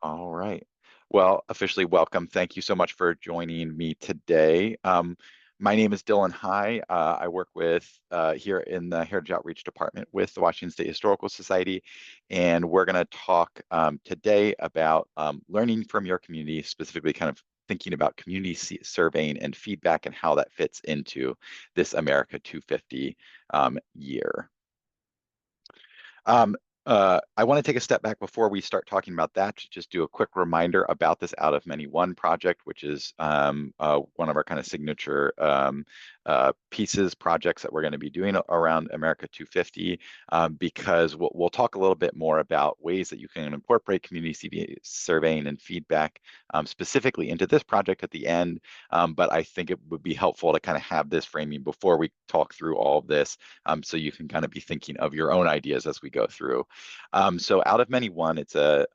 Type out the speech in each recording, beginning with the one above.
All right. Well, officially welcome. Thank you so much for joining me today. My name is Dylan High. I work with here in the Heritage Outreach Department with the Washington State Historical Society, and we're going to talk today about learning from your community, specifically kind of thinking about community surveying and feedback and how that fits into this America 250 year. Um, I want to take a step back before we start talking about that to just do a quick reminder about this Out of Many One project, which is one of our kind of signature projects that we're going to be doing around America 250, because we'll talk a little bit more about ways that you can incorporate community surveying and feedback specifically into this project at the end. But I think it would be helpful to kind of have this framing before we talk through all of this, so you can kind of be thinking of your own ideas as we go through. So Out of Many One, it's a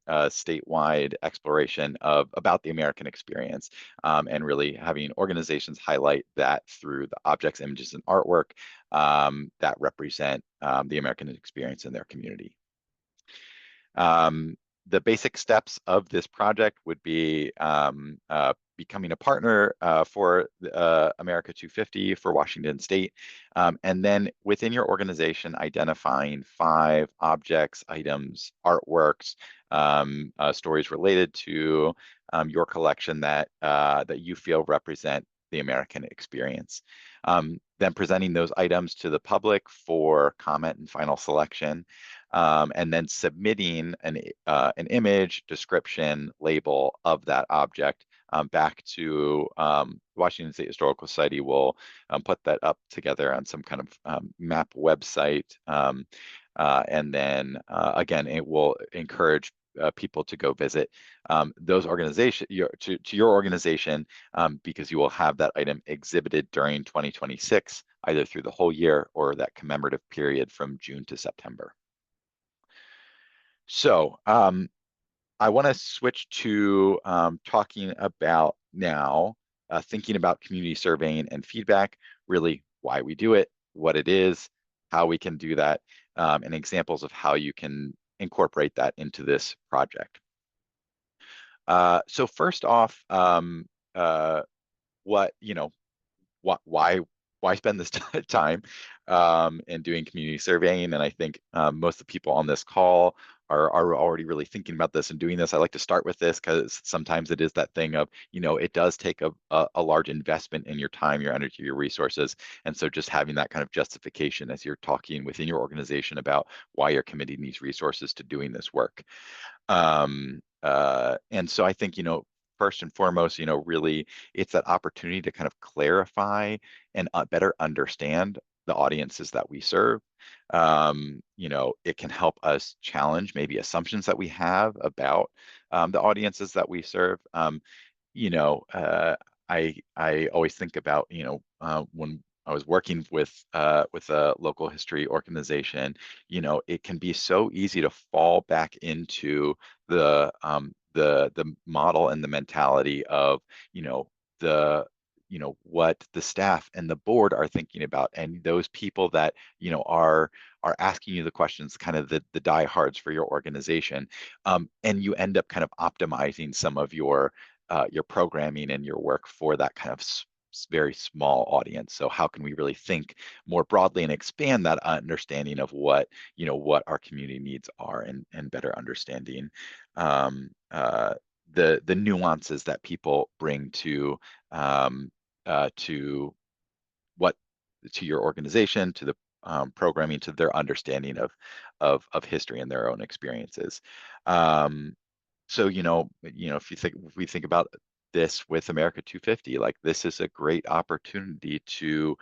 statewide exploration of about the American experience, and really having organizations highlight that through the objects, images, and artwork that represent the American experience in their community. The basic steps of this project would be becoming a partner for America 250 for Washington State, and then within your organization, identifying 5 objects, items, artworks, stories related to your collection that that you feel represent the American experience. Then presenting those items to the public for comment and final selection, and then submitting an image, description, label of that object back to Washington State Historical Society. Will put that up together on some kind of map website. And then again, it will encourage people to go visit those organizations, to your organization, because you will have that item exhibited during 2026, either through the whole year or that commemorative period from June to September. So I want to switch to talking about now, thinking about community surveying and feedback, really why we do it, what it is, how we can do that, and examples of how you can incorporate that into this project. So first off, what, you know, why spend this time in doing community surveying? And I think most of the people on this call are already really thinking about this and doing this. I like to start with this because sometimes it is that thing of, it does take a large investment in your time, your energy, your resources. And so just having that kind of justification as you're talking within your organization about why your committee needs resources to doing this work. And so I think, first and foremost, really it's that opportunity to kind of clarify and better understand the audiences that we serve. It can help us challenge maybe assumptions that we have about the audiences that we serve. You know, I always think about, when I was working with a local history organization, it can be so easy to fall back into the model and the mentality of, the what the staff and the board are thinking about, and those people that are asking you the questions, kind of the diehards for your organization, and you end up kind of optimizing some of your programming and your work for that kind of very small audience. So how can we really think more broadly and expand that understanding of what our community needs are, and better understanding the nuances that people bring to what to your organization, to the programming, to their understanding of history and their own experiences. So if we think about this with America 250, like this is a great opportunity to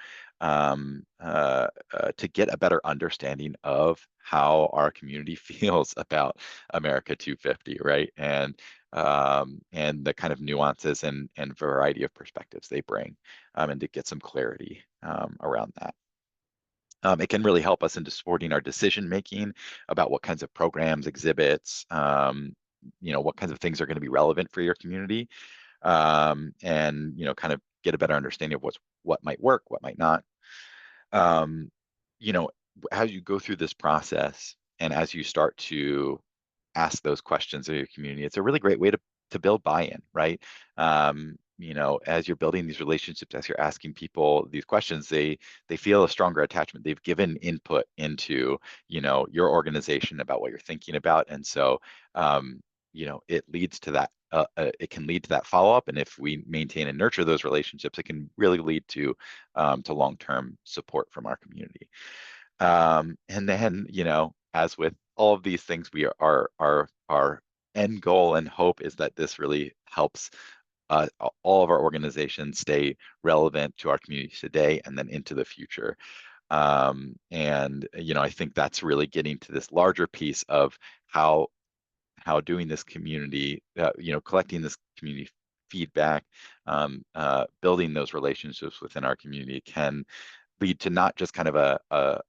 get a better understanding of how our community feels about America 250, right? And the kind of nuances and variety of perspectives they bring, and to get some clarity around that. It can really help us into supporting our decision making about what kinds of programs, exhibits, what kinds of things are going to be relevant for your community, and kind of get a better understanding of what might work, what might not. um, as you go through this process, and as you start to ask those questions of your community. It's a really great way to build buy-in, right? As you're building these relationships, as you're asking people these questions, they feel a stronger attachment. They've given input into, your organization about what you're thinking about. And so, it leads to that. It can lead to that follow-up, and if we maintain and nurture those relationships, it can really lead to long-term support from our community. And then, as with all of these things, our end goal and hope is that this really helps all of our organizations stay relevant to our communities today and then into the future. And I think that's really getting to this larger piece of how doing this community, collecting this community feedback, building those relationships within our community can lead to not just kind of a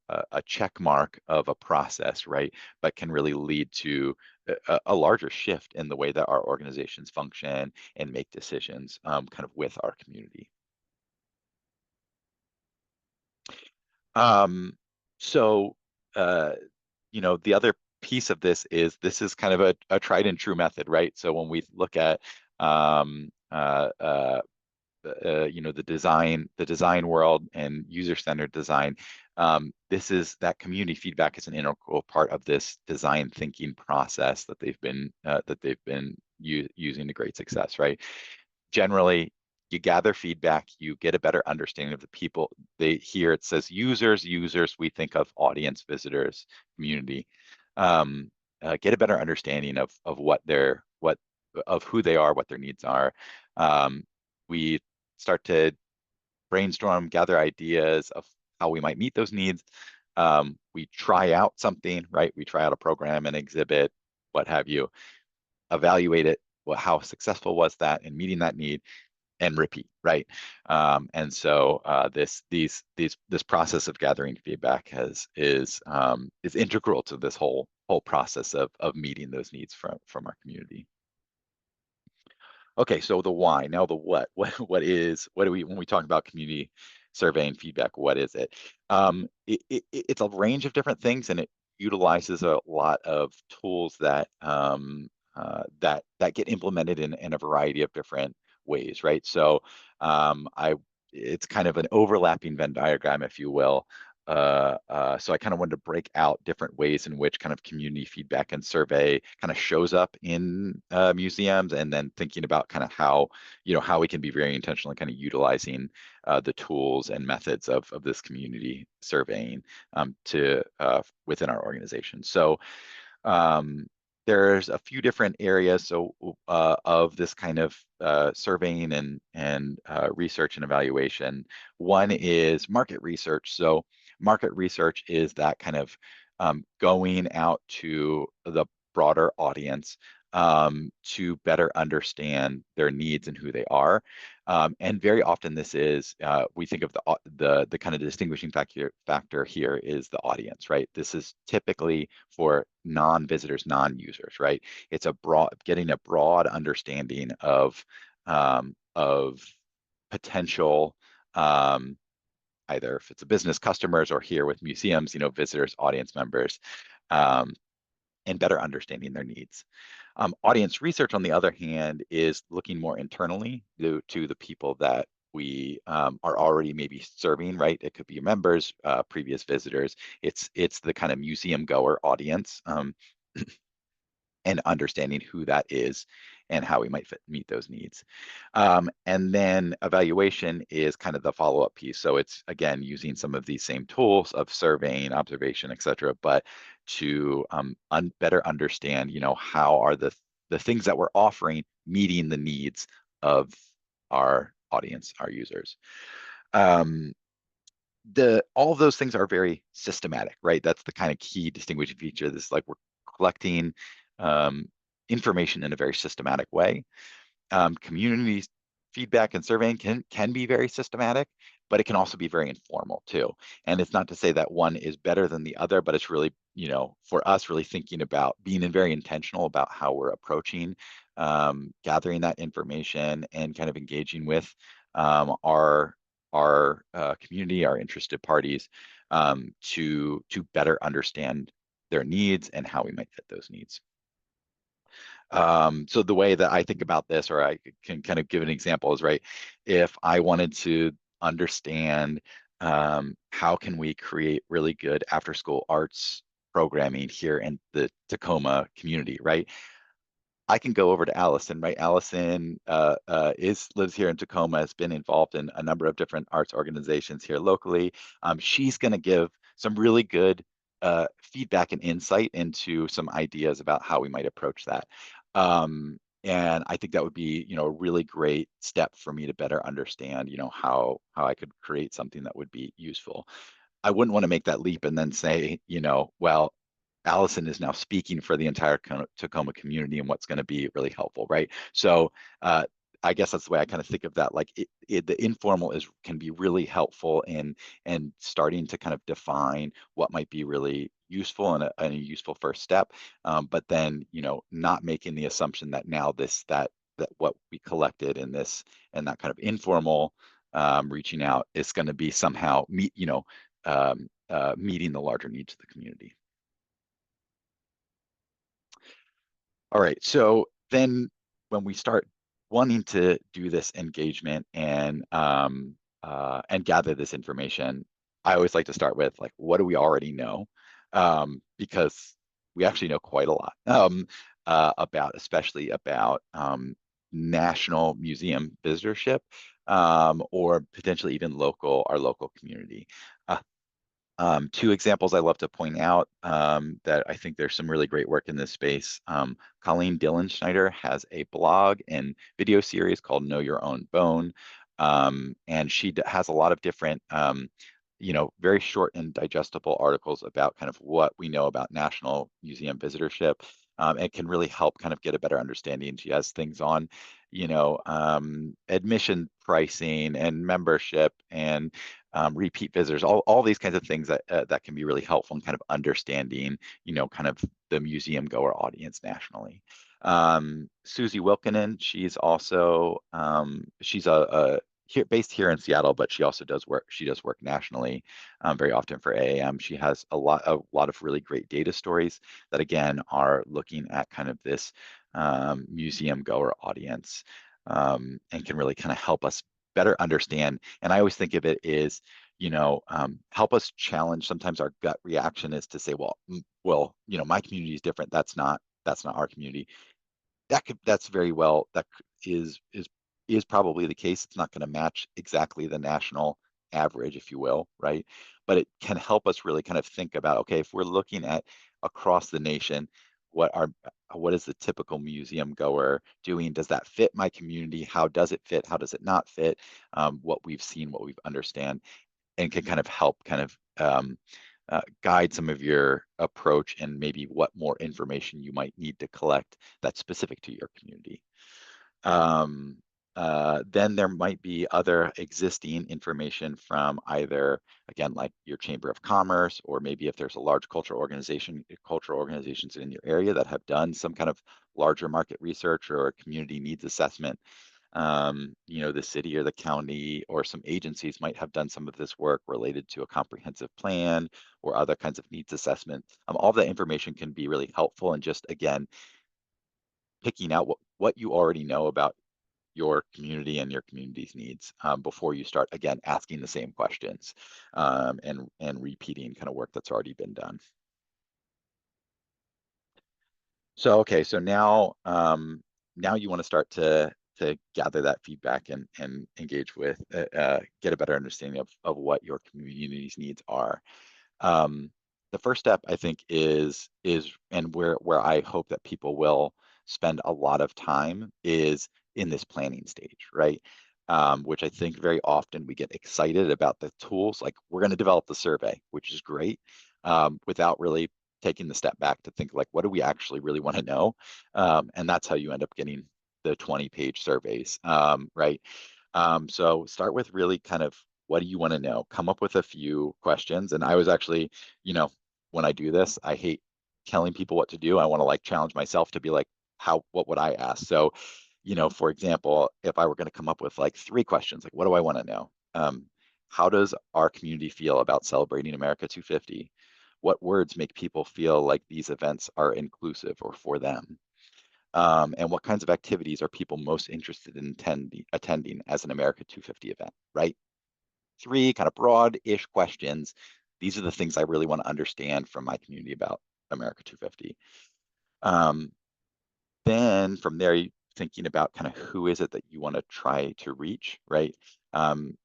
check mark of a process, right? But can really lead to a larger shift in the way that our organizations function and make decisions kind of with our community. Um, so, uh, the other piece of this is kind of a tried and true method, right? So when we look at um, the design world and user-centered design, this is that community feedback is an integral part of this design thinking process that they've been using to great success, right? Generally, you gather feedback, you get a better understanding of the people. It says users, we think of audience, visitors, community. Um, get a better understanding of what of who they are, what their needs are. We start to brainstorm, gather ideas of how we might meet those needs. We try out something, right? We try out a program, an exhibit, what have you, evaluate it. Well, how successful was that in meeting that need, and repeat, right? And so this process of gathering feedback is integral to this whole process of meeting those needs from our community. Okay, so the why. Now the what. What do we when we talk about community survey and feedback, what is it? It's a range of different things, and it utilizes a lot of tools that get implemented in a variety of different ways, right? So I it's kind of an overlapping Venn diagram, if you will. So I kind of wanted to break out different ways in which kind of community feedback and survey kind of shows up in museums, and then thinking about kind of how we can be very intentional in kind of utilizing the tools and methods of this community surveying to within our organization. So um, there's a few different areas of this kind of surveying and research and evaluation. One is market research. So market research is that kind of going out to the broader audience to better understand their needs and who they are. And very often this is we think of the kind of distinguishing factor here is the audience, right? This is typically for non-visitors, non-users, right? It's getting a broad understanding of potential either if it's a business customers or here with museums, visitors, audience members, um, and better understanding their needs. Audience research, on the other hand, is looking more internally to the people that we are already maybe serving, right? It could be members, previous visitors. It's the kind of museum goer audience, and understanding who that is and how we might meet those needs. And then evaluation is kind of the follow-up piece. So it's, again, using some of these same tools of surveying, observation, et cetera, but to better understand, how are the things that we're offering meeting the needs of our audience, our users. Um, all of those things are very systematic, right? That's the kind of key distinguishing feature. This, like, we're collecting um, information in a very systematic way. Community feedback and surveying can be very systematic, but it can also be very informal too. And it's not to say that one is better than the other, but it's really, for us, really thinking about being very intentional about how we're approaching gathering that information and kind of engaging with our community, our interested parties, to better understand their needs and how we might fit those needs. So the way that I think about this, or I can kind of give an example, is right. If I wanted to understand how can we create really good after school arts programming here in the Tacoma community, right? I can go over to Allison, right? Allison is lives here in Tacoma, has been involved in a number of different arts organizations here locally. She's going to give some really good feedback and insight into some ideas about how we might approach that. And I think that would be, a really great step for me to better understand, how I could create something that would be useful. I wouldn't want to make that leap and then say, well, Allison is now speaking for the entire Tacoma community and what's going to be really helpful, right? So uh, I guess that's the way I kind of think of that. Like the informal can be really helpful in and starting to kind of define what might be really useful and a useful first step. But then, not making the assumption that now that what we collected in this and that kind of informal reaching out is going to be somehow meeting the larger needs of the community. All right. So then when we start wanting to do this engagement and gather this information, I always like to start with like, what do we already know? Because we actually know quite a lot especially about national museum visitorship or potentially even our local community. Uh, Two examples I love to point out that I think there's some really great work in this space. Colleen Dillon Schneider has a blog and video series called Know Your Own Bone. And she has a lot of different, very short and digestible articles about kind of what we know about National Museum visitorship. It can really help kind of get a better understanding. She has things on, admission pricing and membership and repeat visitors, all these kinds of things that can be really helpful in kind of understanding, kind of the museum goer audience nationally. Susie Wilkinen, she's based here in Seattle, but she also does work. She does work nationally, very often for AAM. She has a lot of really great data stories that again are looking at kind of this museum goer audience and can really kind of help us better understand. And I always think of it is, help us challenge. Sometimes our gut reaction is to say, well, my community is different. That's not our community. That's very well is probably the case. It's not going to match exactly the national average, if you will, right? But it can help us really kind of think about, okay, if we're looking at across the nation, what is the typical museum goer doing? Does that fit my community? How does it fit? How does it not fit? What we've seen, what we've understand, and can kind of help kind of guide some of your approach and maybe what more information you might need to collect that's specific to your community. Then there might be other existing information from either, again, like your Chamber of Commerce, or maybe if there's a large cultural organizations in your area that have done some kind of larger market research or a community needs assessment. The city or the county or some agencies might have done some of this work related to a comprehensive plan or other kinds of needs assessment. All that information can be really helpful and just, again, picking out what you already know about your community and your community's needs before you start, again, asking the same questions and repeating kind of work that's already been done. So, okay, so now you want to start to gather that feedback and engage with, get a better understanding of what your community's needs are. Um, the first step, I think, and where I hope that people will spend a lot of time is in this planning stage, right? Which I think very often we get excited about the tools, like we're going to develop the survey, which is great, without really taking the step back to think like, what do we actually really want to know? And that's how you end up getting the 20-page surveys, right? So start with really kind of what do you want to know? Come up with a few questions. And I was actually, when I do this, I hate telling people what to do. I want to like challenge myself to be like, what would I ask? So, for example, if I were going to come up with like 3 questions, like what do I want to know? How does our community feel about celebrating America 250? What words make people feel like these events are inclusive or for them? And what kinds of activities are people most interested in attending as an America 250 event, right? Three kind of broad-ish questions. These are the things I really want to understand from my community about America 250. Um, then from there, thinking about kind of who is it that you want to try to reach, right? Um,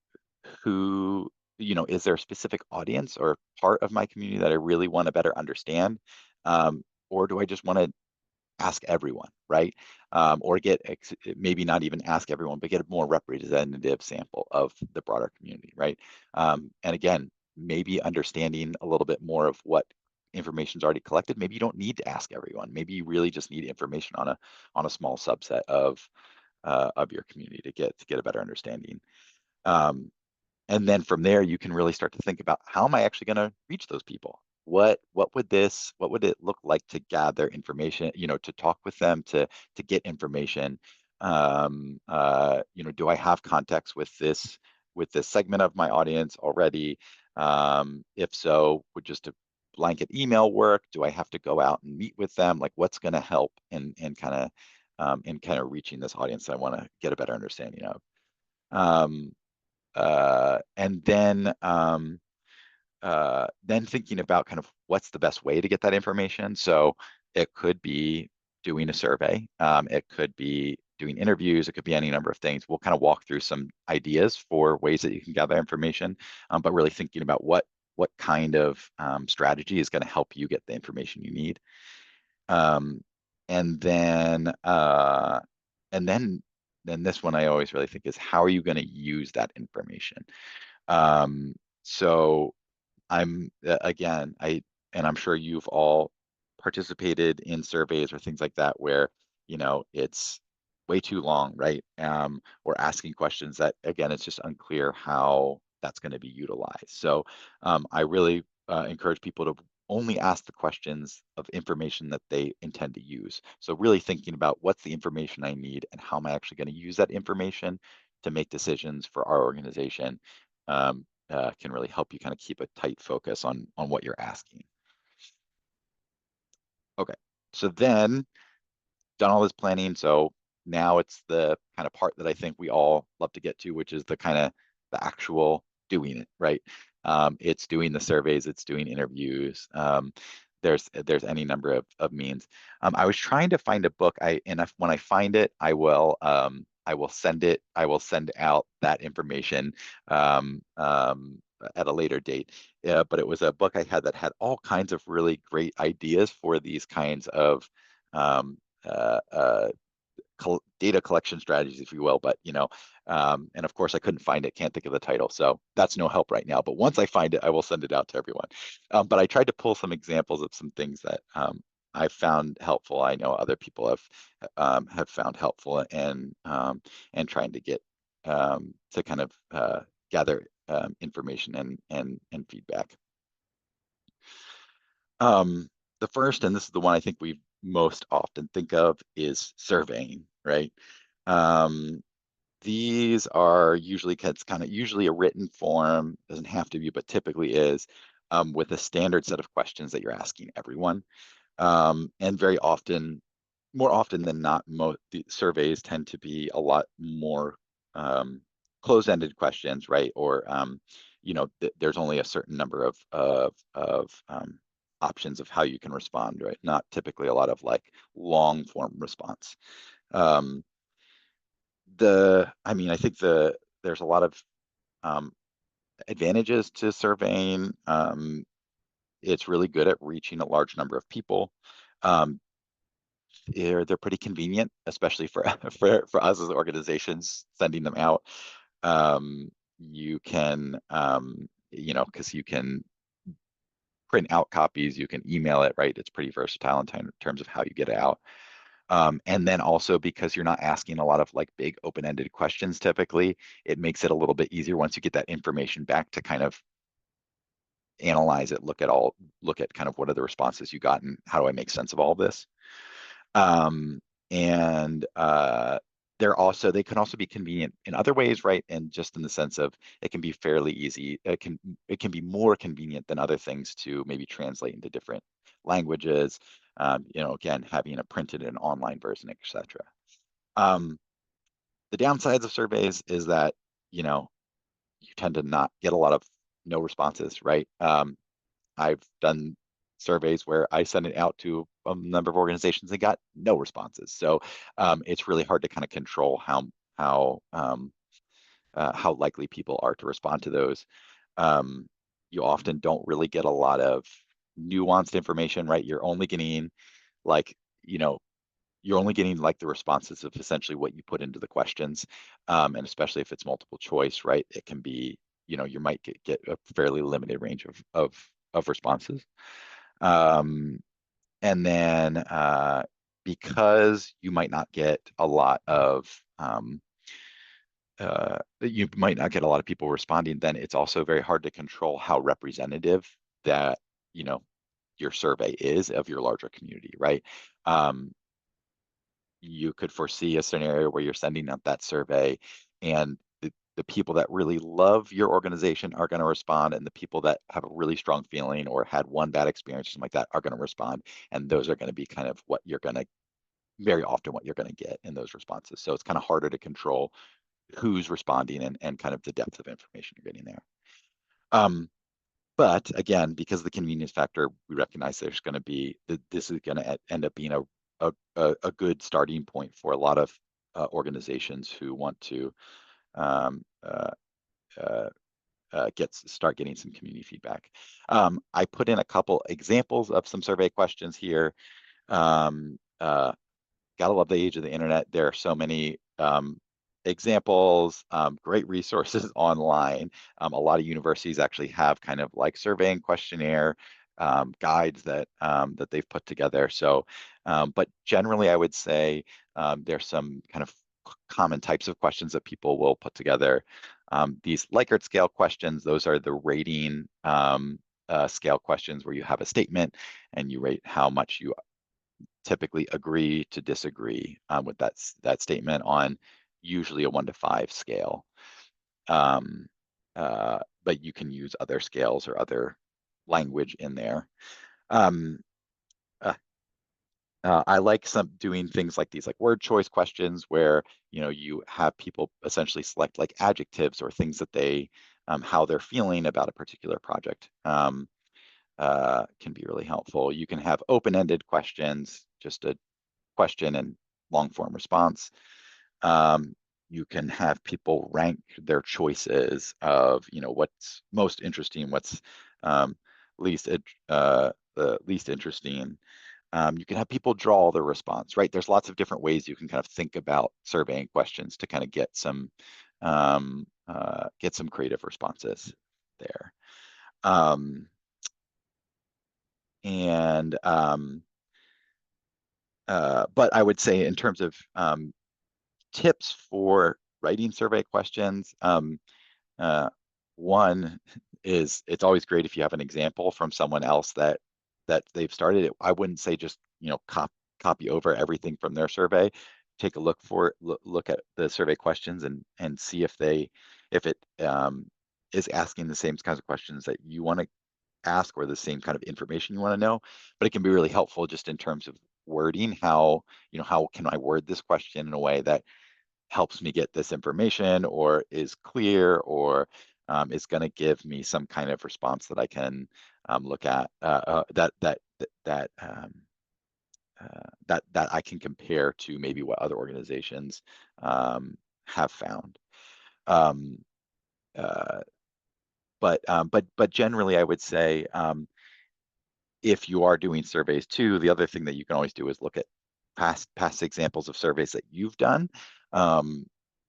who, is there a specific audience or part of my community that I really want to better understand? Or do I just want to ask everyone, right? Or get maybe not even ask everyone, but get a more representative sample of the broader community, right? And again, maybe understanding a little bit more of what information is already collected. Maybe you don't need to ask everyone. Maybe you really just need information on a small subset of your community to get a better understanding. Um, and then from there, you can really start to think about how am I actually going to reach those people? What would it look like to gather information, to talk with them, to get information? Do I have contacts with this segment of my audience already? If so, would just a blanket email work? Do I have to go out and meet with them? Like what's going to help in kind of reaching this audience that I want to get a better understanding of? Um, and then thinking about kind of what's the best way to get that information. So it could be doing a survey. It could be doing interviews. It could be any number of things. We'll kind of walk through some ideas for ways that you can gather information, but really thinking about what kind of strategy is going to help you get the information you need. Um, and then uh, and then this one I always really think is how are you going to use that information? Um, so again, and I'm sure you've all participated in surveys or things like that where, it's way too long, right? Or asking questions that, again, it's just unclear how that's going to be utilized. So I really encourage people to only ask the questions of information that they intend to use. So really thinking about what's the information I need and how am I actually going to use that information to make decisions for our organization. Can really help you kind of keep a tight focus on what you're asking. Okay, so then done all this planning. So now it's the kind of part that I think we all love to get to, which is the kind of the actual doing it, right? It's doing the surveys, it's doing interviews. There's any number of means. I was trying to find a book. When I find it, I will send it. I will send out that information at a later date. But it was a book I had that had all kinds of really great ideas for these kinds of um, uh, uh, data collection strategies, if you will. But and of course I couldn't find it. Can't think of the title, so that's no help right now. But once I find it, I will send it out to everyone. But I tried to pull some examples of some things that I found helpful. I know other people have found helpful, and trying to get to kind of gather information and feedback. Um, the first, and this is the one I think we most often think of, is surveying, right? Um, these are usually, it's kind of usually a written form, doesn't have to be, but typically is, with a standard set of questions that you're asking everyone. And very often, more often than not, the surveys tend to be a lot more closed-ended questions, right? Or there's only a certain number of options of how you can respond, right? Not typically a lot of like long form response. Um, I think there's a lot of um, advantages to surveying. It's really good at reaching a large number of people. Um, they're pretty convenient, especially for for us as organizations sending them out. You can because you can print out copies, you can email it, right? It's pretty versatile in terms of how you get it out. And then also because you're not asking a lot of like big open-ended questions typically, it makes it a little bit easier once you get that information back to kind of analyze it, look at kind of what are the responses you got and how do I make sense of all of this. Um, and they can also be convenient in other ways, right? And just in the sense of it can be fairly easy. It can be more convenient than other things to maybe translate into different languages. Again, having a printed and online version, etc. Um, the downsides of surveys is that, you know, you tend to not get a lot of no responses, right? I've done surveys where I sent it out to a number of organizations and got no responses. So it's really hard to kind of control how how likely people are to respond to those. Um, you often don't really get a lot of nuanced information, right? You're only getting like, you know, you're only getting like the responses of essentially what you put into the questions. And especially if it's multiple choice, right? It can be, you might get a fairly limited range of responses. Um, and then because you might not get a lot of you might not get a lot of people responding, then it's also very hard to control how representative that, you know, your survey is of your larger community, right? Um, you could foresee a scenario where you're sending out that survey and the people that really love your organization are going to respond, and the people that have a really strong feeling or had one bad experience or something like that are going to respond. And those are going to be kind of what you're going to very often what you're going to get in those responses. So it's kind of harder to control who's responding and kind of the depth of information you're getting there. Um, but again, because of the convenience factor, we recognize there's going to be this is going to end up being a good starting point for a lot of organizations who want to um, uh, start getting some community feedback. I put in a couple examples of some survey questions here. Um, uh, Gotta love the age of the internet. There are so many examples, great resources online. A lot of universities actually have kind of like surveying questionnaire guides that they've put together. So, but generally, I would say there's some kind of common types of questions that people will put together. These Likert scale questions, those are the rating scale questions where you have a statement and you rate how much you typically agree to disagree with that statement on usually a 1 to 5 scale. Um, but you can use other scales or other language in there. Um, uh, I like some doing things like these, like word choice questions, where you have people essentially select like adjectives or things that how they're feeling about a particular project. Can be really helpful. You can have open-ended questions, just a question and long form response. You can have people rank their choices of, what's most interesting, what's um, least least interesting. You can have people draw their response, right? There's lots of different ways you can kind of think about surveying questions to kind of get some creative responses there. Um, and But I would say in terms of tips for writing survey questions. Uh, One is it's always great if you have an example from someone else that they've started it. I wouldn't say just copy over everything from their survey. Take a look at the survey questions and see if it is asking the same kinds of questions that you want to ask or the same kind of information you want to know. But it can be really helpful just in terms of wording. How can I word this question in a way that helps me get this information or is clear or is going to give me some kind of response that I can look at that I can compare to maybe what other organizations have found. Um, uh, but generally, I would say if you are doing surveys too, the other thing that you can always do is look at past examples of surveys that you've done. Um,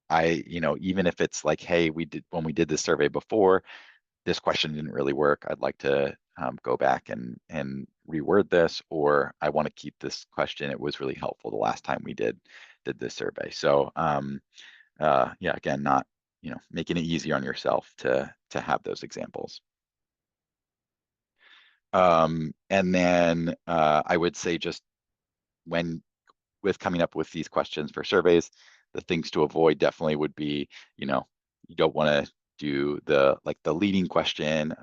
even if it's like, hey, when we did this survey before, this question didn't really work. I'd like to go back and reword this, or I want to keep this question. It was really helpful the last time we did this survey. So yeah, again, not making it easier on yourself to have those examples. And then I would say just when with coming up with these questions for surveys, the things to avoid definitely would be, you don't want to do the leading question,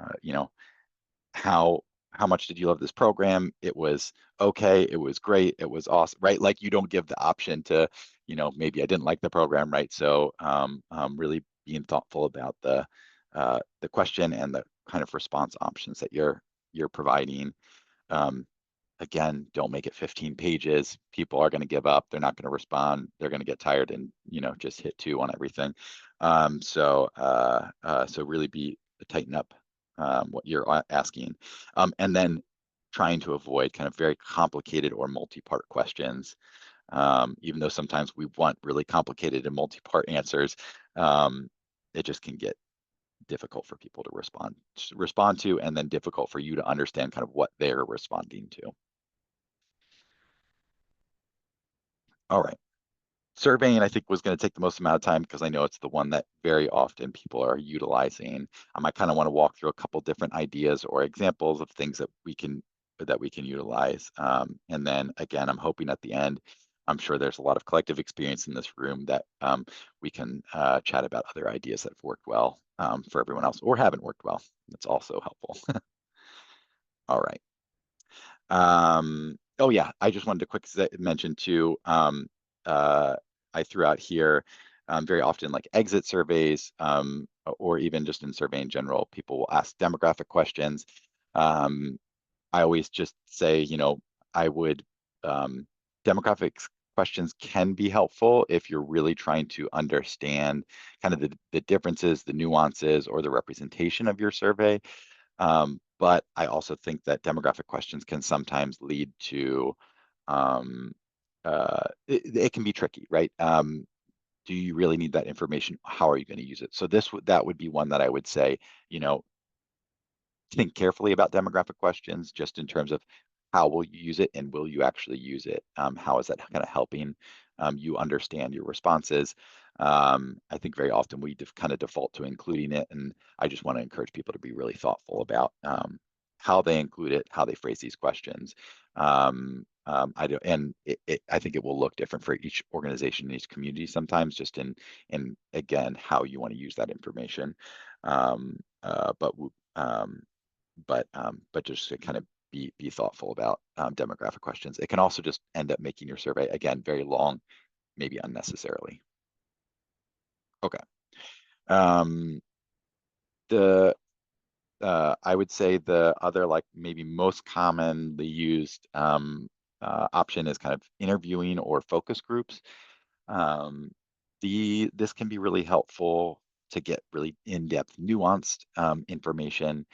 how how much did you love this program? It was okay, it was great, it was awesome, right? Like you don't give the option to, maybe I didn't like the program, right? So really being thoughtful about the question and the kind of response options that you're providing. Um, Again, don't make it 15 pages. People are going to give up. They're not going to respond. They're going to get tired and, just hit two on everything. So really tighten up what you're asking. And then trying to avoid kind of very complicated or multi-part questions. Even though sometimes we want really complicated and multi-part answers, it just can get difficult for people to respond to, and then difficult for you to understand kind of what they're responding to. All right. Surveying, I think, was going to take the most amount of time because I know it's the one that very often people are utilizing. I kind of want to walk through a couple different ideas or examples of things that we can utilize. And then again, I'm hoping at the end, I'm sure there's a lot of collective experience in this room that we can chat about other ideas that have worked well for everyone else or haven't worked well. That's also helpful. All right. Oh yeah, I just wanted to mention too. Uh, I threw out here very often like exit surveys, or even just in survey in general, people will ask demographic questions. Um, I always just say, I would demographics questions can be helpful if you're really trying to understand kind of the differences, the nuances, or the representation of your survey. But I also think that demographic questions can sometimes lead to um, it can be tricky, right? Do you really need that information? How are you going to use it? So that would be one that I would say, you know, think carefully about demographic questions, just in terms of how will you use it and will you actually use it? How is that kind of helping you understand your responses? I think very often we kind of default to including it, and I just want to encourage people to be really thoughtful about how they include it, how they phrase these questions. I do, and I think it will look different for each organization, each community sometimes, just in again how you want to use that information. Um, uh, but um, but just to kind of be thoughtful about demographic questions. It can also just end up making your survey again very long, maybe unnecessarily. Okay. Um, the I would say the other like maybe most commonly used option is kind of interviewing or focus groups. Um, this can be really helpful to get really in-depth, nuanced information.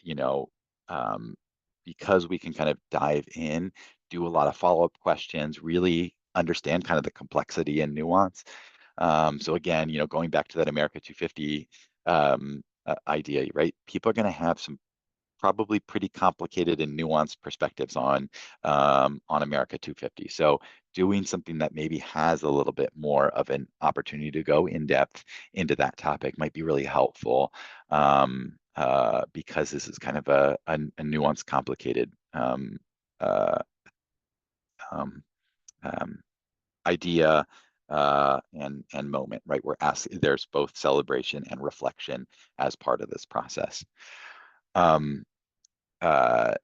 You know, um, because we can kind of dive in, do a lot of follow-up questions, really understand kind of the complexity and nuance. So again, going back to that America 250 idea, right? People are going to have some probably pretty complicated and nuanced perspectives on America 250. So doing something that maybe has a little bit more of an opportunity to go in depth into that topic might be really helpful, because this is kind of a nuanced, complicated uh, um, um, idea and moment, right? There's both celebration and reflection as part of this process. Um, uh,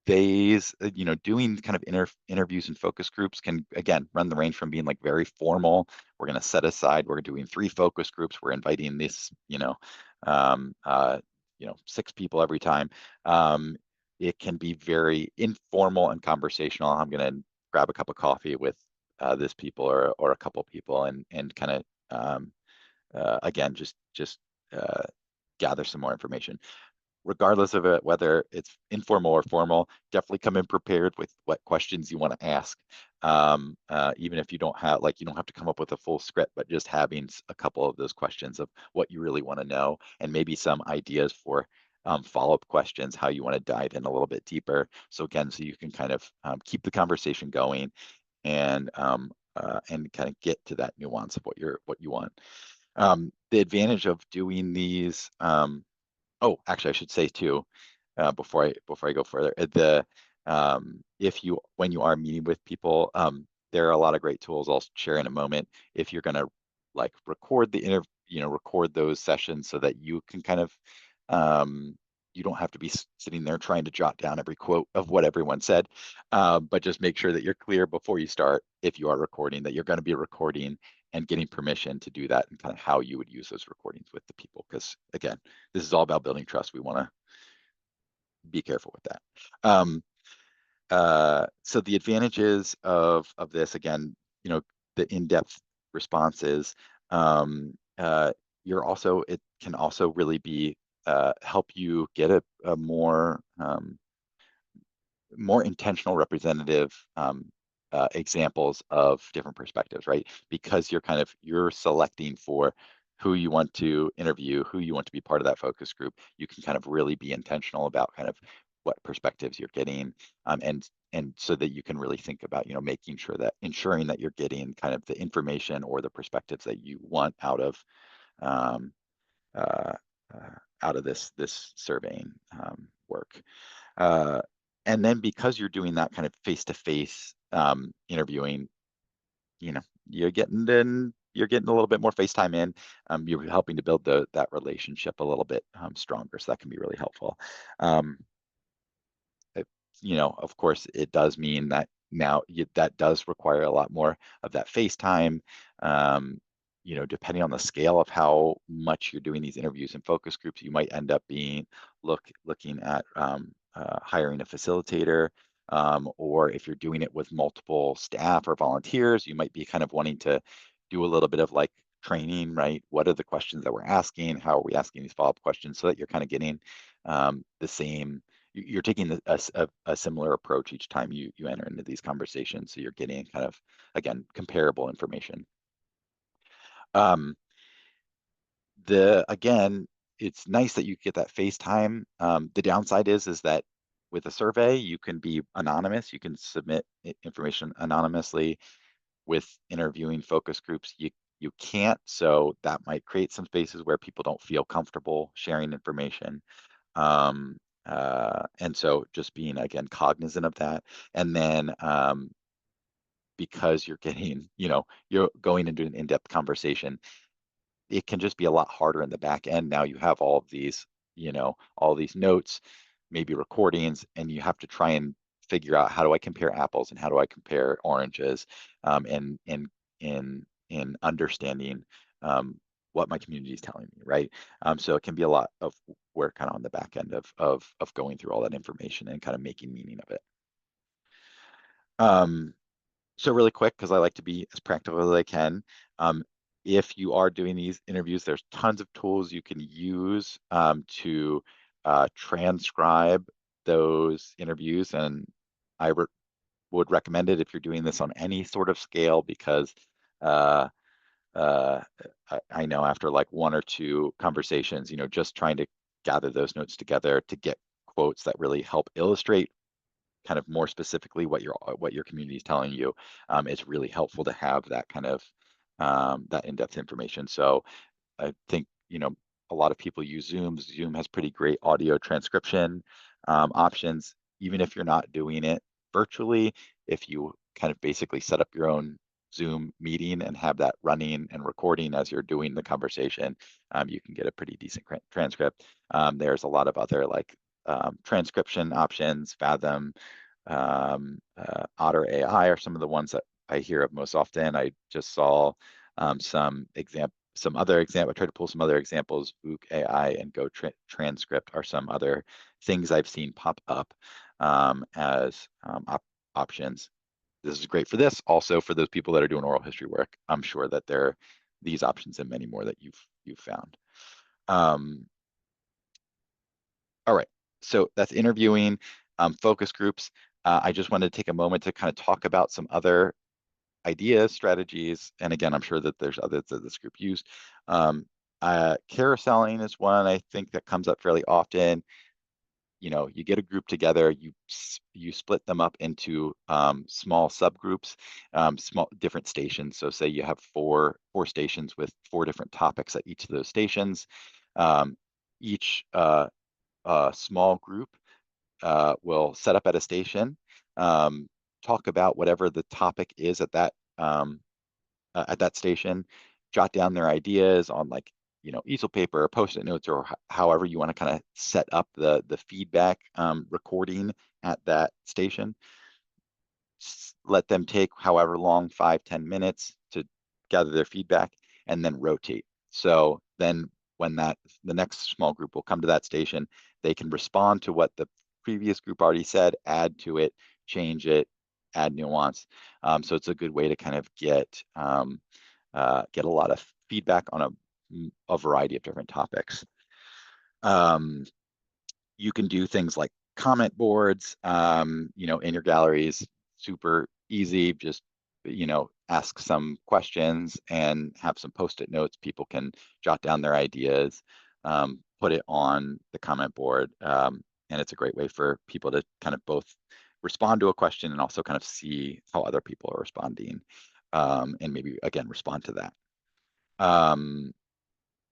doing kind of interviews and focus groups can again run the range from being like very formal. We're doing 3 focus groups. We're inviting this, um, uh, 6 people every time. It can be very informal and conversational. I'm going to grab a cup of coffee with this people or a couple people and kind of again just uh, gather some more information regardless of it, whether it's informal or formal, definitely come in prepared with what questions you want to ask. Even if you don't have to come up with a full script, but just having a couple of those questions of what you really want to know and maybe some ideas for follow-up questions, how you want to dive in a little bit deeper. So again, so you can kind of keep the conversation going and kind of get to that nuance of what you want. The advantage of doing these oh, actually, I should say too, before I go further, if you when you are meeting with people, there are a lot of great tools I'll share in a moment. If you're gonna like record those sessions so that you can kind of um, you don't have to be sitting there trying to jot down every quote of what everyone said, but just make sure that you're clear before you start, if you are recording, that you're going to be recording and getting permission to do that and kind of how you would use those recordings with the people. Because again, this is all about building trust. We want to be careful with that. So the advantages of this, again, the in-depth responses, you're also, it can also really be help you get a more intentional representative examples of different perspectives, right? Because you're selecting for who you want to interview, who you want to be part of that focus group. You can kind of really be intentional about kind of what perspectives you're getting, and so that you can really think about, making sure that ensuring that you're getting kind of the information or the perspectives that you want um, uh, out of this surveying work. Uh, and then because you're doing that kind of face-to-face interviewing, you know, you're getting a little bit more face time in. You're helping to build that relationship a little bit stronger. So that can be really helpful. Um, it- of course, it does mean that now that does require a lot more of that face time. Um, depending on the scale of how much you're doing these interviews and focus groups, you might end up looking at hiring a facilitator. Or if you're doing it with multiple staff or volunteers, you might be kind of wanting to do a little bit of like training, right? What are the questions that we're asking? How are we asking these follow-up questions so that you're kind of getting the same you're taking a similar approach each time you enter into these conversations. So you're getting kind of, again, comparable information. Um, again, it's nice that you get that face time. The downside is that with a survey, you can be anonymous. You can submit information anonymously. With interviewing focus groups, you can't. So that might create some spaces where people don't feel comfortable sharing information. Um, and so just being, again, cognizant of that. And then because you're getting, you're going into an in-depth conversation, it can just be a lot harder in the back end. Now you have all these notes, maybe recordings, and you have to try and figure out, how do I compare apples and how do I compare oranges, in understanding what my community is telling me, right? So it can be a lot of work kind of on the back end of going through all that information and kind of making meaning of it. Um, so really quick, because I like to be as practical as I can. Um, if you are doing these interviews, there's tons of tools you can use to transcribe those interviews, and I would recommend it if you're doing this on any sort of scale, because uh, uh, I know after like one or two conversations, just trying to gather those notes together to get quotes that really help illustrate kind of more specifically what your community is telling you, it's really helpful to have that kind of that in-depth information. So I think, a lot of people use Zoom. Zoom has pretty great audio transcription options, even if you're not doing it virtually. If you kind of basically set up your own Zoom meeting and have that running and recording as you're doing the conversation, you can get a pretty decent transcript. There's a lot of other like transcription options. Fathom, Otter AI are some of the ones that I hear of most often. I just saw some other example. I tried to pull some other examples. Ook AI and Go Transcript are some other things I've seen pop up as options. This is great for this. Also for those people that are doing oral history work, I'm sure that there are these options and many more that you've found. All right, so that's interviewing, focus groups. I just wanted to take a moment to kind of talk about some other ideas, strategies, and again, I'm sure that there's others that this group used. Carouseling is one I think that comes up fairly often. You get a group together, you split them up into small subgroups, small different stations. So say you have four stations with four different topics at each of those stations. Each small group will set up at a station, um, talk about whatever the topic is at that station, jot down their ideas on like easel paper or post-it notes, or however you want to kind of set up the feedback recording at that station. Let them take however long, 5, 10 minutes to gather their feedback, and then rotate. So then when the next small group will come to that station, they can respond to what the previous group already said, add to it, change it, add nuance. So it's a good way to kind of get a lot of feedback on a variety of different topics. You can do things like comment boards, in your galleries, super easy. Just, ask some questions and have some post-it notes. People can jot down their ideas, put it on the comment board. And it's a great way for people to kind of both respond to a question and also kind of see how other people are responding, and maybe, again, respond to that.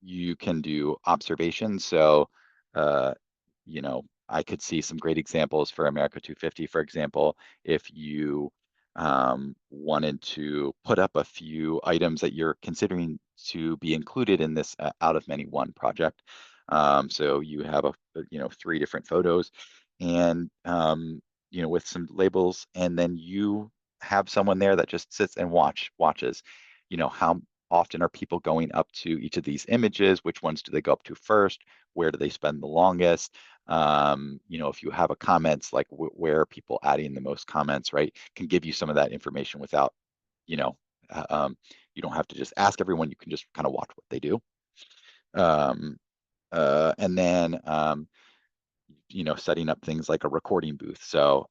You can do observations. So, uh, I could see some great examples for America 250, for example, if you wanted to put up a few items that you're considering to be included in this out of many one project. So you have 3 different photos, and with some labels, and then you have someone there that just sits and watches. How often are people going up to each of these images? Which ones do they go up to first? Where do they spend the longest? If you have a comments, like where are people adding the most comments, right? Can give you some of that information without, you know, you don't have to just ask everyone. You can just kind of watch what they do. Um, and then setting up things like a recording booth. So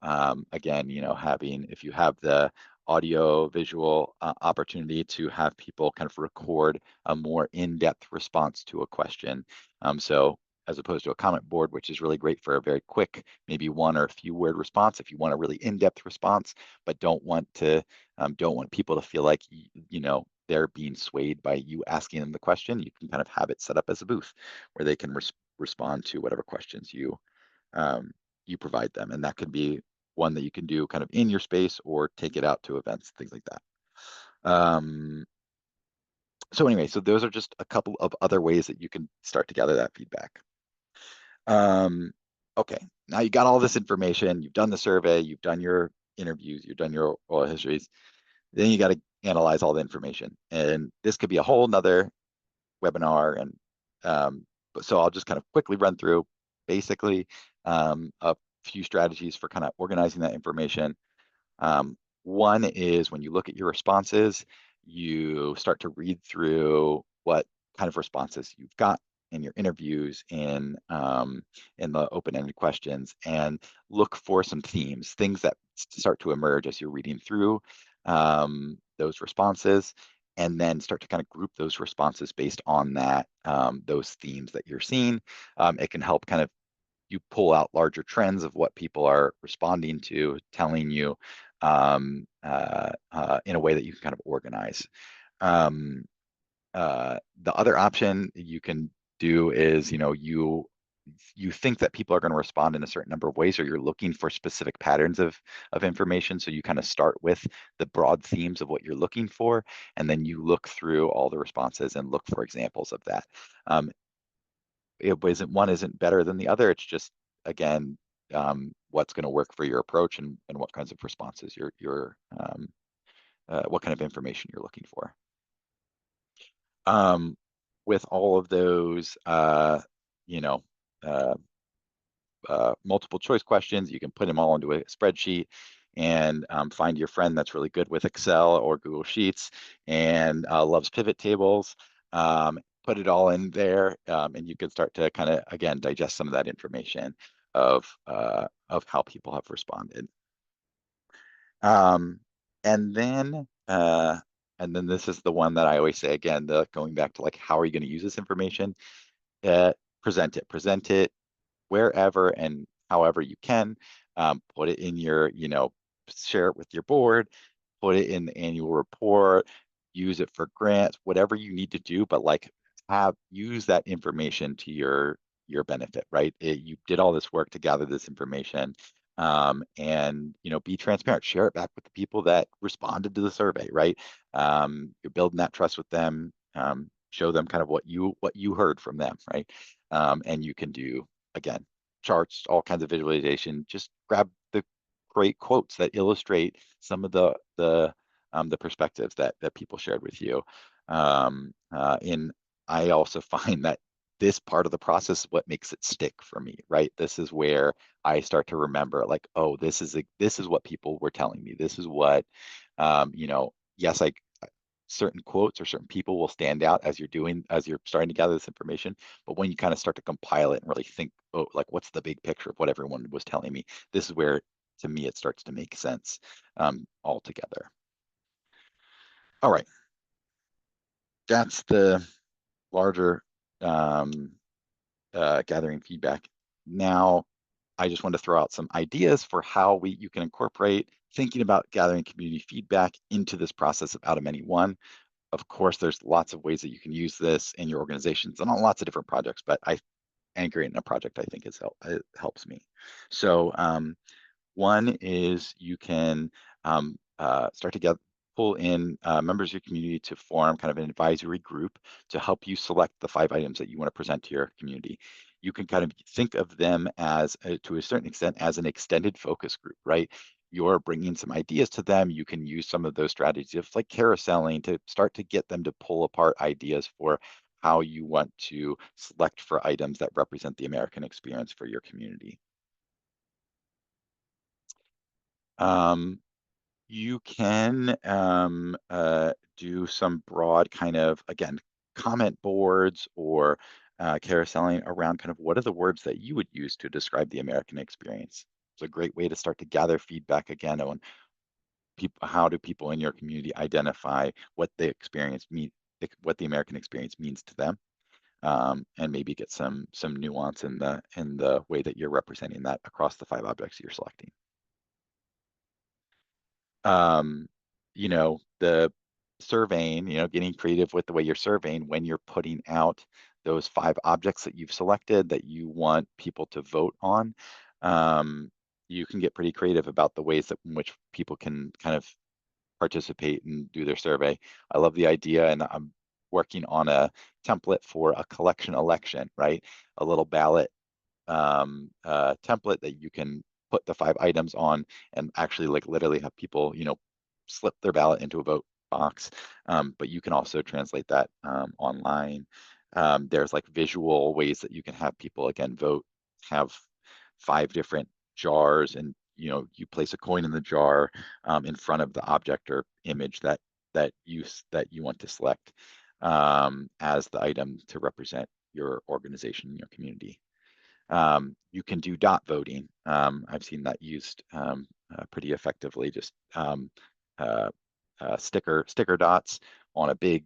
again, if you have the audio visual opportunity to have people kind of record a more in-depth response to a question. So as opposed to a comment board, which is really great for a very quick, maybe one or a few word response. If you want a really in-depth response, but don't want people to feel like, they're being swayed by you asking them the question, you can kind of have it set up as a booth where they can respond to whatever questions um, you provide them. And that could be one that you can do kind of in your space or take it out to events, things like that. So anyway, so those are just a couple of other ways that you can start to gather that feedback. Okay, now you got all this information, you've done the survey, you've done your interviews, you've done your oral histories, then you got to analyze all the information. And this could be a whole nother webinar. And so I'll just kind of quickly run through basically a few strategies for kind of organizing that information. One is when you look at your responses, you start to read through what kind of responses you've got in your interviews, in the open-ended questions, and look for some themes, things that start to emerge as you're reading through those responses, and then start to kind of group those responses based on those themes that you're seeing. It can help kind of you pull out larger trends of what people are responding to, telling you in a way that you can kind of organize. Um, the other option you can do is, you think that people are going to respond in a certain number of ways, or you're looking for specific patterns of information. So you kind of start with the broad themes of what you're looking for, and then you look through all the responses and look for examples of that. One isn't better than the other. It's just, again, what's going to work for your approach, and what kinds of responses what kind of information you're looking for. With all of those, you know, uh, multiple choice questions, you can put them all into a spreadsheet and find your friend that's really good with Excel or Google Sheets and loves pivot tables. Put it all in there, and you can start to kind of, again, digest some of that information of how people have responded. Um, and then this is the one that I always say, again, going back to, like, how are you going to use this information? Present it wherever and however you can. Put it in share it with your board, put it in the annual report, use it for grants, whatever you need to do, but like use that information to your benefit, right? You did all this work to gather this information, and be transparent, share it back with the people that responded to the survey, right? You're building that trust with them. show them kind of what you heard from them, right? And you can do again charts, all kinds of visualization. Just grab the great quotes that illustrate some of the perspectives that people shared with you. In I also find that this part of the process is what makes it stick for me, right? This is where I start to remember, like, oh, this is what people were telling me. This is what, yes, I certain quotes or certain people will stand out as you're starting to gather this information. But when you kind of start to compile it and really think, oh, like what's the big picture of what everyone was telling me? This is where, to me, it starts to make sense altogether. All right, that's the larger um, gathering feedback. Now, I just want to throw out some ideas for how you can incorporate thinking about gathering community feedback into this process of out of many one. Of course, there's lots of ways that you can use this in your organizations and on lots of different projects, but I anchor it in a project I think it helps me. So one is you can start to pull in members of your community to form kind of an advisory group to help you select the 5 items that you want to present to your community. You can kind of think of them as, to a certain extent, as an extended focus group, right? You're bringing some ideas to them. You can use some of those strategies like carouseling to start to get them to pull apart ideas for how you want to select for items that represent the American experience for your community. Um, You can do some broad kind of, again, comment boards or carouseling around kind of what are the words that you would use to describe the American experience. It's a great way to start to gather feedback again on people, how do people in your community identify what the experience mean, what the American experience means to them, and maybe get some nuance in the way that you're representing that across the 5 objects you're selecting. um, the surveying, getting creative with the way you're surveying when you're putting out those 5 objects that you've selected that you want people to vote on. Um, you can get pretty creative about the ways in which people can kind of participate and do their survey. I love the idea, and I'm working on a template for a collection election, right? A little ballot template that you can put the 5 items on and actually like literally have people, slip their ballot into a vote box. But you can also translate that online. There's like visual ways that you can have people again vote, have 5 different jars, and you place a coin in the jar in front of the object or image that you want to select as the item to represent your organization, your community. You can do dot voting. I've seen that used pretty effectively. Just uh, sticker dots on a big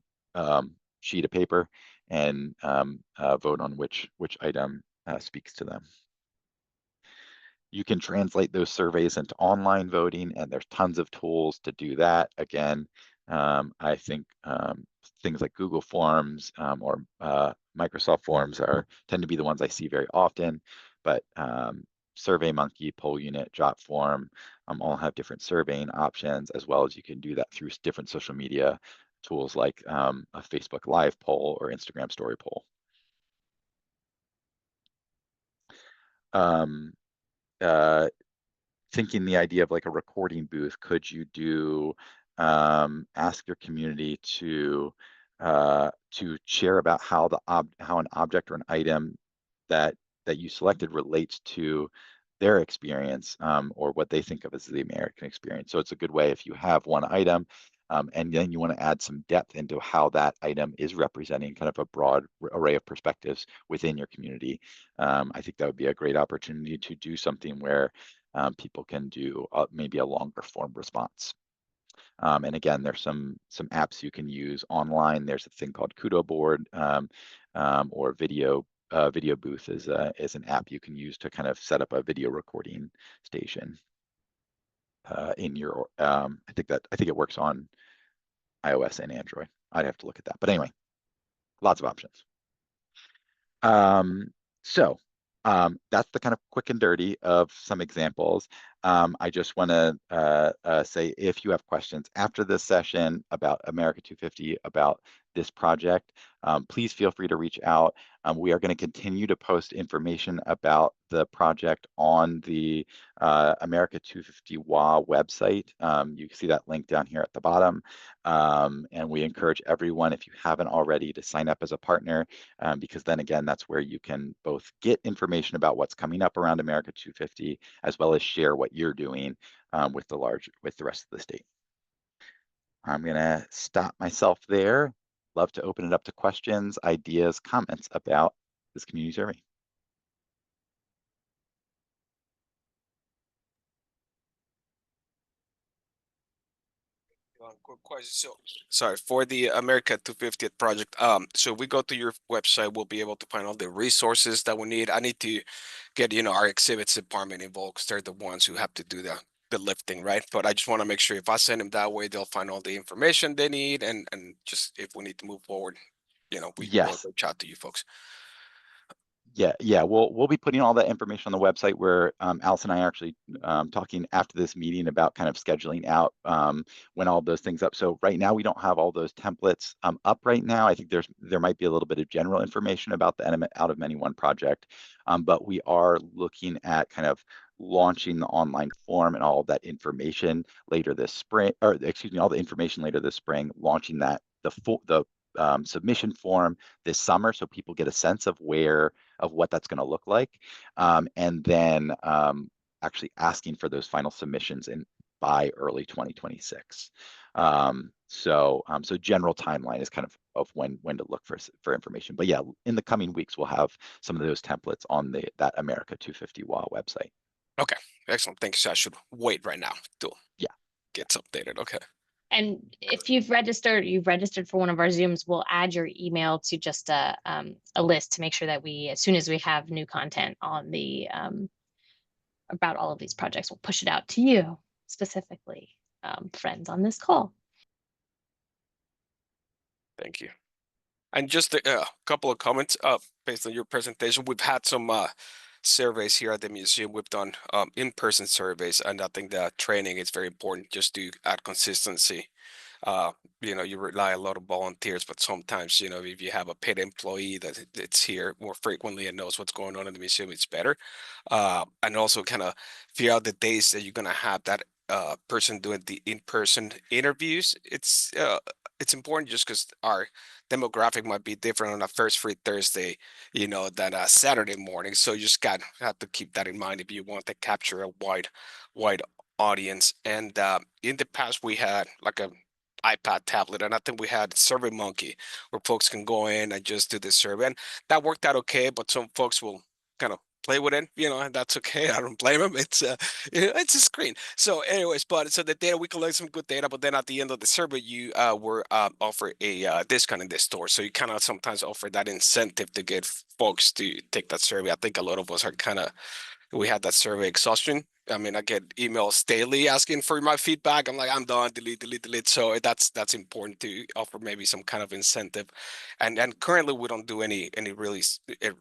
sheet of paper and vote on which item speaks to them. You can translate those surveys into online voting, and there's tons of tools to do that. Again, I think things like Google Forms or Microsoft Forms tend to be the ones I see very often, but SurveyMonkey, PollUnit, JotForm all have different surveying options, as well as you can do that through different social media tools like a Facebook Live poll or Instagram story poll. Um, uh, Thinking the idea of like a recording booth, could you do ask your community to share about how an object or an item that you selected relates to their experience or what they think of as the American experience. So it's a good way if you have one item and then you want to add some depth into how that item is representing kind of a broad array of perspectives within your community. I think that would be a great opportunity to do something where people can do maybe a longer form response. And again, there's some apps you can use online. There's a thing called Kudo Board or Video Booth is an app you can use to kind of set up a video recording station in your. I think it works on iOS and Android. I'd have to look at that, but anyway, lots of options. Um, so that's the kind of quick and dirty of some examples. I just want to say if you have questions after this session about America 250, about this project, please feel free to reach out. We are going to continue to post information about the project on the America 250 WA website. You can see that link down here at the bottom. And we encourage everyone, if you haven't already, to sign up as a partner, because then again, that's where you can both get information about what's coming up around America 250, as well as share what you're doing with the rest of the state. I'm gonna stop myself there. Love to open it up to questions, ideas, comments about this community survey. Quick question. So, sorry for the America 250th project. So we go to your website, we'll be able to find all the resources that we need. I need to get, our exhibits department involved because they're the ones who have to do the lifting, right? But I just want to make sure if I send them that way, they'll find all the information they need, and just if we need to move forward, we'll Yes. reach out to you folks. Yeah. We'll be putting all that information on the website, where Alice and I are actually talking after this meeting about kind of scheduling out when all those things up. So right now we don't have all those templates up right now. I think there might be a little bit of general information about the Out of Many One project, but we are looking at kind of launching the online form and all of that information later this spring, or excuse me, all the information later this spring, launching that the submission form this summer, so people get a sense of what that's going to look like, and then actually asking for those final submissions by early 2026. So general timeline is kind of when to look for information. But yeah, in the coming weeks we'll have some of those templates on that America 250 WA website. Okay, excellent. Thanks. So I should wait right now to Yeah. get updated. Okay. And if you've registered for one of our Zooms, we'll add your email to just a list to make sure that as soon as we have new content on the about all of these projects, we'll push it out to you specifically, friends on this call. Thank you. And just a couple of comments based on your presentation. We've had some surveys here at the museum. We've done in-person surveys, and I think that training is very important just to add consistency. You rely a lot on volunteers, but sometimes, if you have a paid employee that's here more frequently and knows what's going on in the museum, it's better. And also kind of figure out the days that you're gonna have that person doing the in-person interviews. It's important just because our demographic might be different on a first free Thursday, than a Saturday morning. So you just have to keep that in mind if you want to capture a wide audience. And in the past, we had like a iPad tablet, and I think we had Survey Monkey, where folks can go in and just do the survey, and that worked out okay. But some folks will kind of play with it, and that's okay. I don't blame them. It's a screen. So, anyways, but so the data, we collect some good data, but then at the end of the survey, you were offer a discount in the store. So you kind of sometimes offer that incentive to get folks to take that survey. I think a lot of us are we had that survey exhaustion. I mean, I get emails daily asking for my feedback. I'm like, I'm done, delete, delete, delete. So that's important to offer maybe some kind of incentive. And currently we don't do any really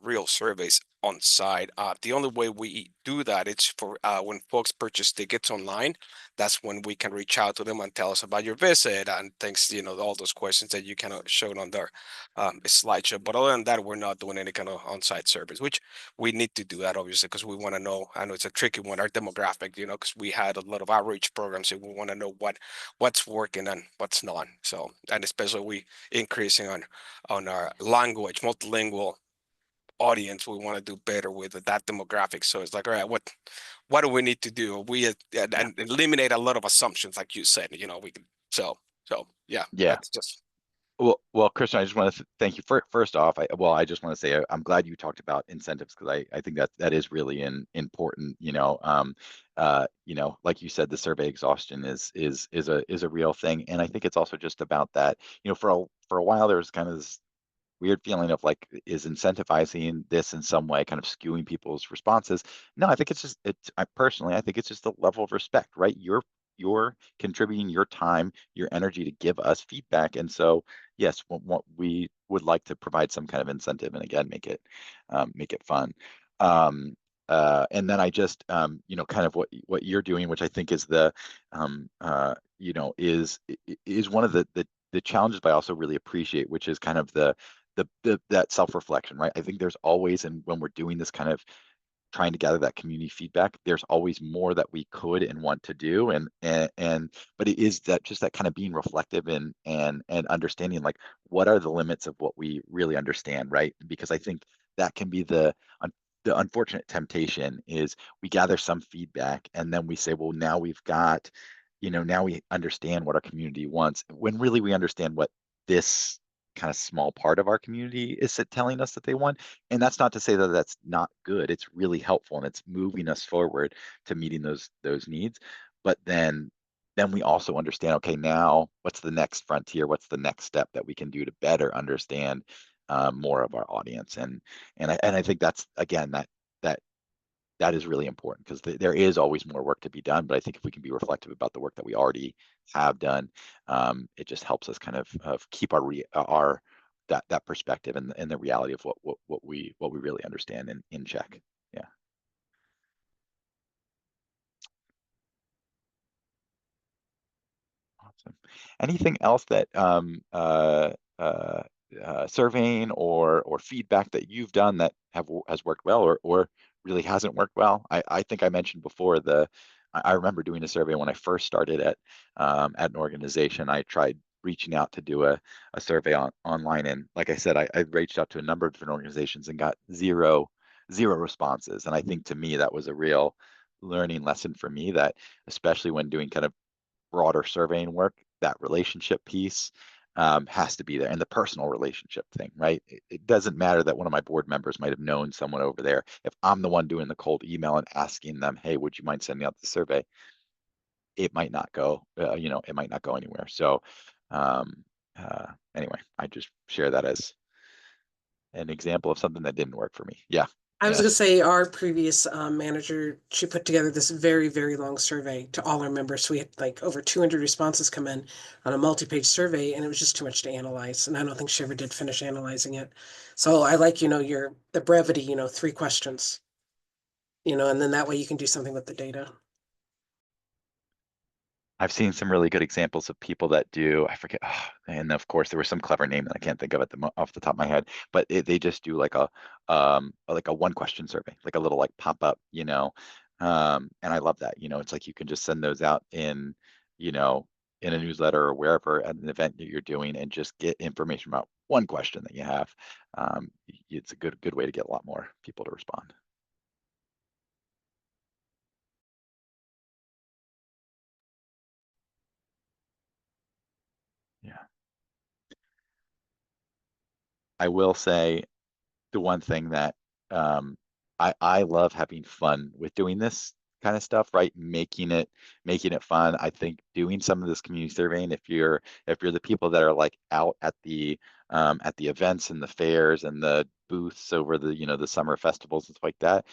real surveys on site. The only way we do that is for when folks purchase tickets online. That's when we can reach out to them and tell us about your visit and things, all those questions that you kind of showed on their slideshow. But other than that, we're not doing any kind of on-site surveys, which we need to do that obviously because we want to know. I know it's a tricky one, our demographic, because we had a lot of outreach programs and we want to know what's working and what's not. So, and especially we increasing on our language, multilingual audience, we want to do better with that demographic. So it's like, all right, what do we need to do? And eliminate a lot of assumptions, like you said. We can. So yeah, Yeah. that's just. Well, Christian, I just want to thank you first off. I just want to say I'm glad you talked about incentives, because I think that is really important. Like you said, the survey exhaustion is a real thing, and I think it's also just about that. For a while there was kind of this weird feeling of like, is incentivizing this in some way kind of skewing people's responses? No, I think I think it's just a level of respect, right? You're contributing your time, your energy to give us feedback. And so, yes, what we would like to provide some kind of incentive, and again, make it fun. And then I just, kind of what you're doing, which I think is the, is one of the challenges, but I also really appreciate, which is kind of that self-reflection, right? I think there's always, and when we're doing this kind of trying to gather that community feedback, there's always more that we could and want to do, and but it is that just that kind of being reflective and understanding, like, what are the limits of what we really understand, right? Because I think that can be the unfortunate temptation is we gather some feedback and then we say, well, now we've got, now we understand what our community wants, when really we understand what this kind of small part of our community is telling us that they want. And that's not to say that that's not good. It's really helpful and it's moving us forward to meeting those needs. But then we also understand, okay, now what's the next frontier? What's the next step that we can do to better understand more of our audience? And I think that's, again, that that is really important, because there is always more work to be done. But I think if we can be reflective about the work that we already have done, it just helps us kind of keep our that perspective and the reality of what we really understand in check. Yeah. Awesome. Anything else that uh, surveying or feedback that you've done that has worked well, or really hasn't worked well? I think I mentioned before I remember doing a survey when I first started at an organization. I tried reaching out to do a survey online, and like I said, I reached out to a number of different organizations and got zero responses. And I think, to me, that was a real learning lesson for me, that especially when doing kind of broader surveying work, that relationship piece has to be there, and the personal relationship thing, right? It doesn't matter that one of my board members might have known someone over there. If I'm the one doing the cold email and asking them, hey, would you mind sending out the survey? It might not go, it might not go anywhere. So um, anyway, I just share that as an example of something that didn't work for me. Yeah. I was Yeah. going to say our previous manager, she put together this very, very long survey to all our members. So we had like over 200 responses come in on a multi-page survey, and it was just too much to analyze. And I don't think she ever did finish analyzing it. So I like, the brevity, 3 questions, and then that way you can do something with the data. I've seen some really good examples of people that do, I forget, and of course there was some clever name that I can't think of off the top of my head, but they just do like a one question survey, like a little like pop up, and I love that. It's like you can just send those out you know, in a newsletter or wherever at an event that you're doing, and just get information about one question that you have. It's a good way to get a lot more people to respond. Yeah. I will say, the one thing that I love having fun with doing this kind of stuff, right? Making it fun. I think doing some of this community surveying, if you're the people that are like out at the events and the fairs and the booths over the summer festivals and stuff like that,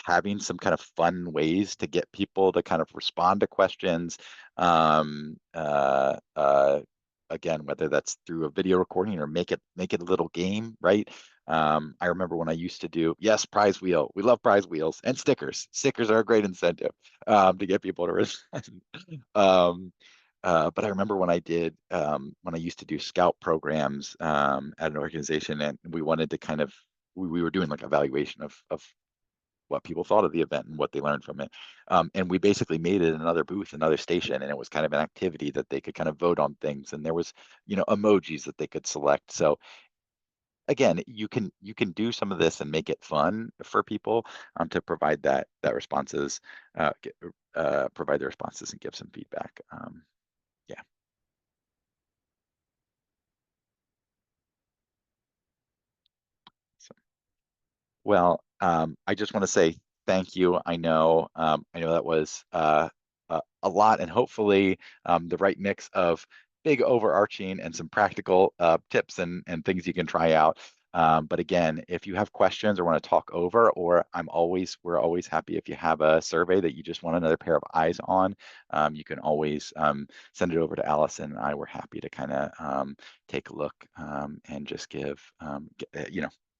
having some kind of fun ways to get people to kind of respond to questions. Um, uh, uh, Again, whether that's through a video recording or make it a little game, right? I remember when I used to do, yes, prize wheel. We love prize wheels and stickers. Stickers are a great incentive to get people to respond. um, but I remember when I used to do scout programs at an organization, and we wanted to kind of we were doing like evaluation of what people thought of the event and what they learned from it. And we basically made it another booth, another station, and it was kind of an activity that they could kind of vote on things. And there was, emojis that they could select. So again, you can do some of this and make it fun for people to provide that responses, provide the responses and give some feedback. Yeah. So. Well, I just want to say thank you. I know that was a lot, and hopefully the right mix of big overarching and some practical tips and things you can try out. But again, if you have questions or want to talk over, or we're always happy if you have a survey that you just want another pair of eyes on. You can always send it over to Allison and I. We're happy to kind of take a look and just give,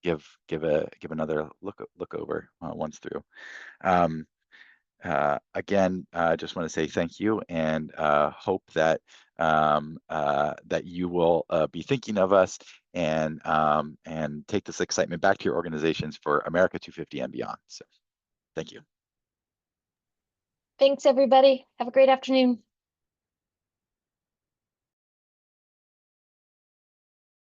give another look over once through. Again, just want to say thank you, and hope that that you will be thinking of us and take this excitement back to your organizations for America 250 and beyond. So, thank you. Thanks, everybody. Have a great afternoon.